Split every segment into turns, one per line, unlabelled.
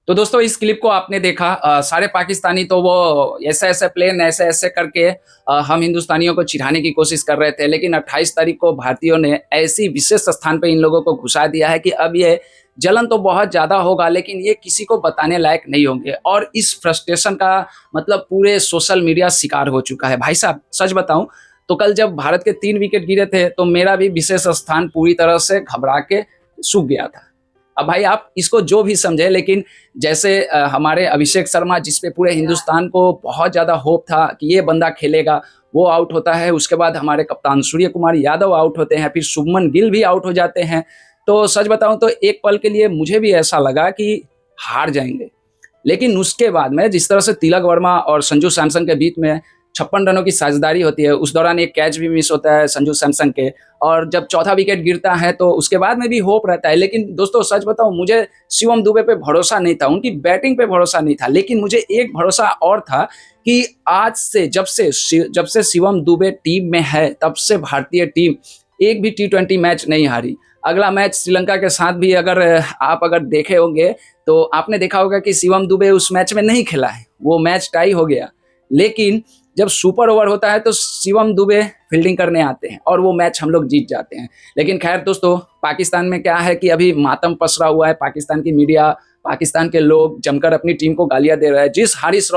तो दोस्तों इस क्लिप को आपने देखा, सारे पाकिस्तानी तो वो ऐसे-ऐसे प्लेन ऐसे-ऐसे करके हम हिंदुस्तानियों को चिढ़ाने की कोशिश कर रहे थे। लेकिन 28 तारीख को भारतीयों ने ऐसी विशेष स्थान पे इन लोगों को घुसा दिया है कि अब ये जलन तो बहुत ज़्यादा होगा, लेकिन ये किसी को बताने लायक नहीं होंगे। और इस फ्रस्ट्रेशन का मतलब पूरे सोशल मीडिया शिकार हो चुका है। भाई साहब सच बताऊँ तो कल जब भारत के 3 विकेट गिरे थे, तो मेरा भी विशेष स्थान पूरी तरह से घबरा के सूख गया था। अब भाई आप इसको जो भी समझे, लेकिन जैसे हमारे अभिषेक शर्मा जिस पे पूरे हिंदुस्तान को बहुत ज़्यादा होप था कि ये बंदा खेलेगा, वो आउट होता है। उसके बाद हमारे कप्तान सूर्य कुमार यादव आउट होते हैं, फिर शुभमन गिल भी आउट हो जाते हैं। तो सच बताऊँ तो एक पल के लिए मुझे भी ऐसा लगा कि हार जाएँगे। लेकिन उसके बाद में जिस तरह से तिलक वर्मा और संजू सैमसन के बीच में 56 रनों की साझेदारी होती है, उस दौरान एक कैच भी मिस होता है संजू सैमसन के, और जब चौथा विकेट गिरता है तो उसके बाद में भी होप रहता है। लेकिन दोस्तों सच बताऊं, मुझे शिवम दुबे पे भरोसा नहीं था, उनकी बैटिंग पे भरोसा नहीं था, लेकिन मुझे एक भरोसा और था कि आज से जब से शिवम दुबे टीम में है, तब से भारतीय टीम एक भी T20 मैच नहीं हारी। अगला मैच श्रीलंका के साथ भी अगर देखे होंगे तो आपने देखा होगा कि शिवम दुबे उस मैच में नहीं खेला है, वो मैच टाई हो गया। लेकिन जब सुपर ओवर होता है तो शिवम दुबे फील्डिंग करने आते हैं और वो मैच हम लोग जीत जाते हैं। लेकिन खैर दोस्तों, पाकिस्तान में क्या है कि अभी मातम पसरा हुआ है। पाकिस्तान की मीडिया, पाकिस्तान के लोग जमकर अपनी टीम को गालियां दे रहे हैं। जिस हारिस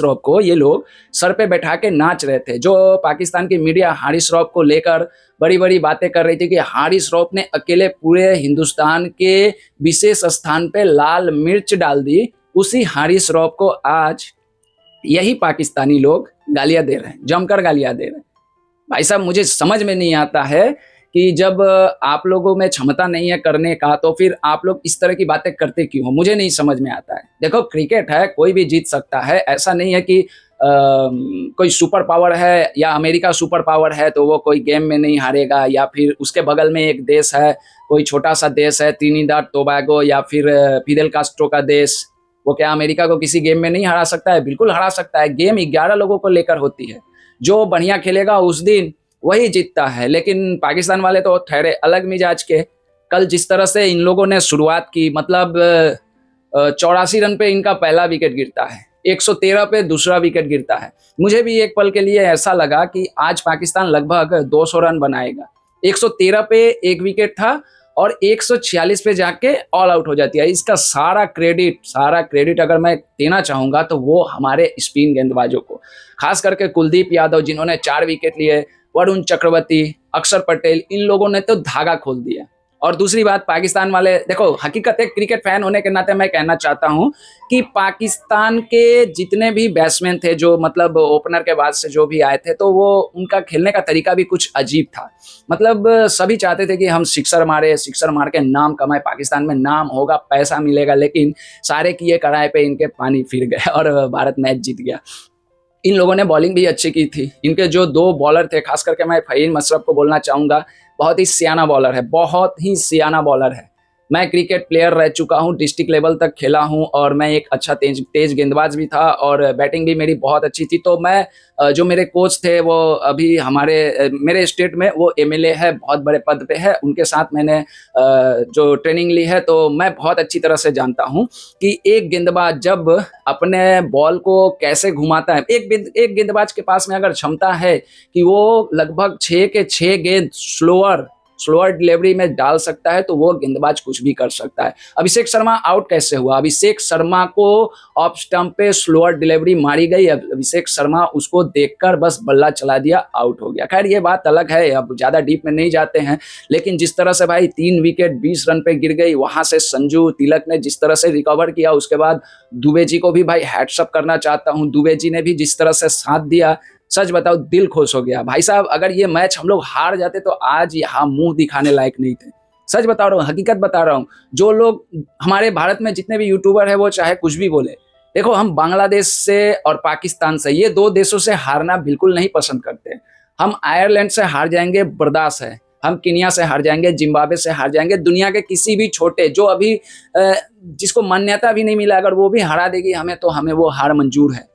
रॉफ को ये लोग सर पे बैठा के नाच रहे थे, जो पाकिस्तान की मीडिया हारिस रॉफ को लेकर बड़ी बड़ी बातें कर रही थी कि हारिस रॉफ ने अकेले पूरे हिंदुस्तान के विशेष स्थान पे लाल मिर्च डाल दी, उसी हारिस रॉफ को आज यही पाकिस्तानी लोग गालियां दे रहे हैं, जमकर गालियां दे रहे हैं। भाई साहब मुझे समझ में नहीं आता है कि जब आप लोगों में क्षमता नहीं है करने का, तो फिर आप लोग इस तरह की बातें करते क्यों हो, मुझे नहीं समझ में आता है। देखो क्रिकेट है, कोई भी जीत सकता है, ऐसा नहीं है कि कोई सुपर पावर है या अमेरिका सुपर पावर है तो वो कोई गेम में नहीं हारेगा, या फिर उसके बगल में एक देश है, कोई छोटा सा देश है त्रिनिदाद टोबैगो या फिर फिदेल कास्ट्रो का देश, वो क्या अमेरिका को किसी गेम में नहीं हरा सकता है? बिल्कुल हरा सकता है। गेम 11 लोगों को लेकर होती है, जो बढ़िया खेलेगा उस दिन वही जीतता है। लेकिन पाकिस्तान वाले तो ठहरे अलग मिजाज के। कल जिस तरह से इन लोगों ने शुरुआत की, मतलब 84 रन पे इनका पहला विकेट गिरता है, 113 पे दूसरा विकेट गिरता है। मुझे भी एक पल के लिए ऐसा लगा कि आज पाकिस्तान लगभग 200 रन बनाएगा। 113 पे एक विकेट था और 146 पे जाके ऑल आउट हो जाती है। इसका सारा क्रेडिट अगर मैं देना चाहूंगा तो वो हमारे स्पिन गेंदबाजों को, खास करके कुलदीप यादव जिन्होंने 4 विकेट लिए, वरुण चक्रवर्ती, अक्षर पटेल, इन लोगों ने तो धागा खोल दिया। और दूसरी बात, पाकिस्तान वाले देखो, हकीकत है क्रिकेट फैन होने के नाते मैं कहना चाहता हूं कि पाकिस्तान के जितने भी बैट्समैन थे, जो मतलब ओपनर के बाद से जो भी आए थे, तो वो उनका खेलने का तरीका भी कुछ अजीब था। मतलब सभी चाहते थे कि हम सिक्सर मार के नाम कमाए, पाकिस्तान में नाम होगा, पैसा मिलेगा। लेकिन सारे किए कराए पे इनके पानी फिर गए और भारत मैच जीत गया। इन लोगों ने बॉलिंग भी अच्छी की थी। इनके जो 2 बॉलर थे, खास करके मैं फ़हीम मशरफ को बोलना चाहूँगा, बहुत ही सियाना बॉलर है, बहुत ही सियाना बॉलर है। मैं क्रिकेट प्लेयर रह चुका हूँ, डिस्ट्रिक्ट लेवल तक खेला हूँ और मैं एक अच्छा तेज गेंदबाज भी था और बैटिंग भी मेरी बहुत अच्छी थी। तो मैं जो मेरे कोच थे वो अभी मेरे स्टेट में वो एमएलए है, बहुत बड़े पद पे है, उनके साथ मैंने जो ट्रेनिंग ली है, तो मैं बहुत अच्छी तरह से जानता हूँ कि एक गेंदबाज जब अपने बॉल को कैसे घुमाता है। एक गेंदबाज के पास में अगर क्षमता है कि वो लगभग 6 के 6 गेंद स्लोअर डिलीवरी में डाल सकता है, तो वो गेंदबाज कुछ भी कर सकता है। अभिषेक शर्मा आउट कैसे हुआ? अभिषेक शर्मा को ऑफ स्टंप पे स्लोअर डिलीवरी मारी गई, अभिषेक शर्मा उसको देखकर बस बल्ला चला दिया, आउट हो गया। खैर ये बात अलग है, अब ज्यादा डीप में नहीं जाते हैं। लेकिन जिस तरह से भाई 3 विकेट 20 रन पे गिर गई, वहां से संजू तिलक ने जिस तरह से रिकवर किया, उसके बाद दुबे जी को भी भाई हैट्सअप करना चाहता हूं। दुबे जी ने भी जिस तरह से साथ दिया, सच बताओ दिल खुश हो गया। भाई साहब अगर ये मैच हम लोग हार जाते तो आज यहाँ मुंह दिखाने लायक नहीं थे। सच बता रहा हूँ, हकीकत बता रहा हूँ। जो लोग हमारे भारत में जितने भी यूट्यूबर है वो चाहे कुछ भी बोले, देखो हम बांग्लादेश से और पाकिस्तान से, ये 2 देशों से हारना बिल्कुल नहीं पसंद करते। हम आयरलैंड से हार जाएंगे बर्दाश्त है, हम केन्या से हार जाएंगे, जिम्बाब्वे से हार जाएंगे, दुनिया के किसी भी छोटे जो अभी जिसको मान्यता भी नहीं मिला, अगर वो भी हरा देगी हमें, तो हमें वो हार मंजूर है।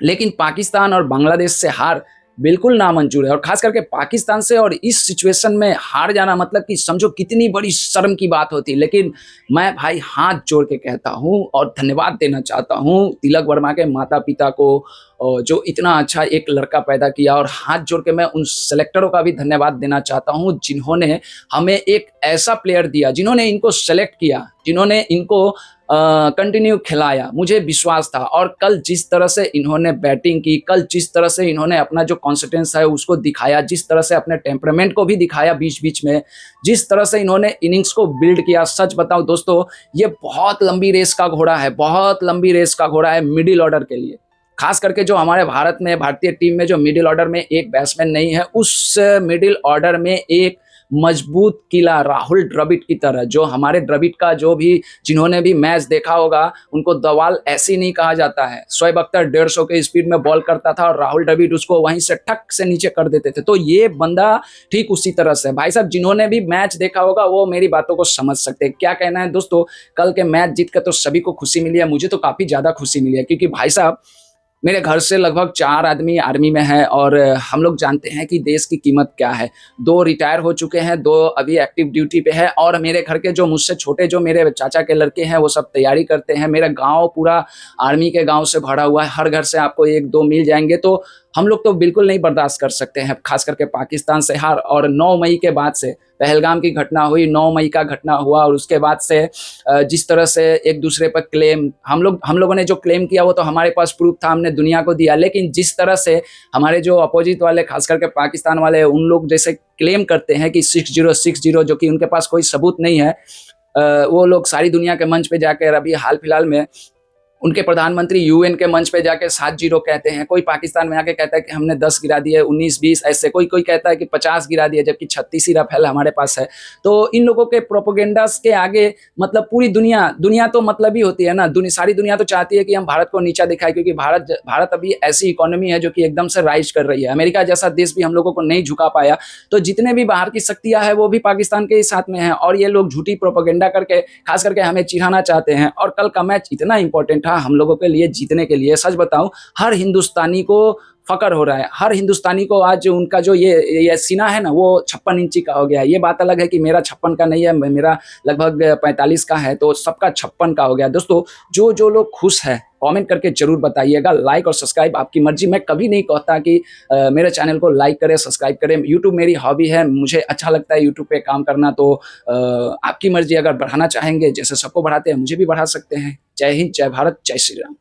लेकिन पाकिस्तान और बांग्लादेश से हार बिल्कुल नामंजूर है। और खास करके पाकिस्तान से और इस सिचुएशन में हार जाना मतलब कि समझो कितनी बड़ी शर्म की बात होती। लेकिन मैं भाई हाथ जोड़ के कहता हूँ और धन्यवाद देना चाहता हूँ तिलक वर्मा के माता-पिता को, जो इतना अच्छा एक लड़का पैदा किया। और हाथ जोड़ के मैं उन सेलेक्टरों का भी धन्यवाद देना चाहता हूँ जिन्होंने हमें एक ऐसा प्लेयर दिया, जिन्होंने इनको सेलेक्ट किया, जिन्होंने इनको कंटिन्यू खिलाया। मुझे विश्वास था। और कल जिस तरह से इन्होंने बैटिंग की, कल जिस तरह से इन्होंने अपना जो कॉन्फिडेंस है उसको दिखाया, जिस तरह से अपने टेम्परामेंट को भी दिखाया बीच-बीच में, जिस तरह से इन्होंने इनिंग्स को बिल्ड किया, सच बताऊँ दोस्तों, ये बहुत लंबी रेस का घोड़ा है, बहुत लंबी रेस का घोड़ा है मिडिल ऑर्डर के लिए। खास करके जो हमारे भारत में, भारतीय टीम में जो मिडिल ऑर्डर में एक बैट्समैन नहीं है, उस मिडिल ऑर्डर में एक मजबूत किला राहुल द्रविड़ की तरह, जो हमारे द्रविड़ का जो भी, जिन्होंने भी मैच देखा होगा, उनको दवाल ऐसे नहीं कहा जाता है। शोएब अख्तर 150 के स्पीड में बॉल करता था और राहुल द्रविड़ उसको वहीं से ठक से नीचे कर देते थे। तो ये बंदा ठीक उसी तरह से, भाई साहब जिन्होंने भी मैच देखा होगा वो मेरी बातों को समझ सकते हैं। क्या कहना है दोस्तों, कल के मैच जीत कर तो सभी को खुशी मिली है, मुझे तो काफ़ी ज़्यादा खुशी मिली है, क्योंकि भाई साहब मेरे घर से लगभग 4 आदमी आर्मी में हैं और हम लोग जानते हैं कि देश की कीमत क्या है। 2 रिटायर हो चुके हैं, 2 अभी एक्टिव ड्यूटी पे हैं और मेरे घर के जो मुझसे छोटे जो मेरे चाचा के लड़के हैं वो सब तैयारी करते हैं। मेरा गाँव पूरा आर्मी के गाँव से भरा हुआ है, हर घर से आपको 1-2 मिल जाएँगे। तो हम लोग तो बिल्कुल नहीं बर्दाश्त कर सकते हैं, खास करके पाकिस्तान से हार। और 9 मई के बाद से पहलगाम की घटना हुई, 9 मई का घटना हुआ और उसके बाद से जिस तरह से एक दूसरे पर क्लेम, हम लोगों ने जो क्लेम किया वो तो हमारे पास प्रूफ था, हमने दुनिया को दिया। लेकिन जिस तरह से हमारे जो अपोजिट वाले, खास करके पाकिस्तान वाले, उन लोग जैसे क्लेम करते हैं कि 60-60, जो कि उनके पास कोई सबूत नहीं है, वो लोग सारी दुनिया के मंच पे जाकर अभी हाल फिलहाल में उनके प्रधानमंत्री यूएन के मंच पे जाके 7-0 कहते हैं। कोई पाकिस्तान में आके कहता है कि हमने 10 गिरा दिए, 19-20 ऐसे। कोई कहता है कि 50 गिरा दिए, जबकि 36 ही रफेल हमारे पास है। तो इन लोगों के प्रोपेगेंडास के आगे मतलब पूरी दुनिया तो मतलब ही होती है ना। सारी दुनिया तो चाहती है कि हम भारत को नीचा दिखाएं, क्योंकि भारत अभी ऐसी इकोनॉमी है जो कि एकदम से राइज कर रही है। अमेरिका जैसा देश भी हम लोगों को नहीं झुका पाया। तो जितने भी बाहर की शक्तियाँ हैं वो भी पाकिस्तान के ही साथ में हैं और ये लोग झूठी प्रोपेगेंडा करके खास करके हमें चिढ़ाना चाहते हैं। और कल का मैच इतना इंपॉर्टेंट था हम लोगों के लिए जीतने के लिए। सच बताऊं, हर हिंदुस्तानी को फक्र हो रहा है, हर हिंदुस्तानी को आज उनका जो ये सीना है ना, वो 56 इंची का हो गया है। ये बात अलग है कि मेरा 56 का नहीं है, मेरा लगभग 45 का है, तो सबका 56 का हो गया। दोस्तों जो लोग खुश है कमेंट करके जरूर बताइएगा। लाइक और सब्सक्राइब आपकी मर्जी। मैं कभी नहीं कहता कि मेरे चैनल को लाइक करें, सब्सक्राइब करें। यूट्यूब मेरी हॉबी है, मुझे अच्छा लगता है यूट्यूब पे काम करना। तो आपकी मर्जी, अगर बढ़ाना चाहेंगे जैसे सबको बढ़ाते हैं मुझे भी बढ़ा सकते हैं। जय हिंद, जय भारत, जय श्री राम।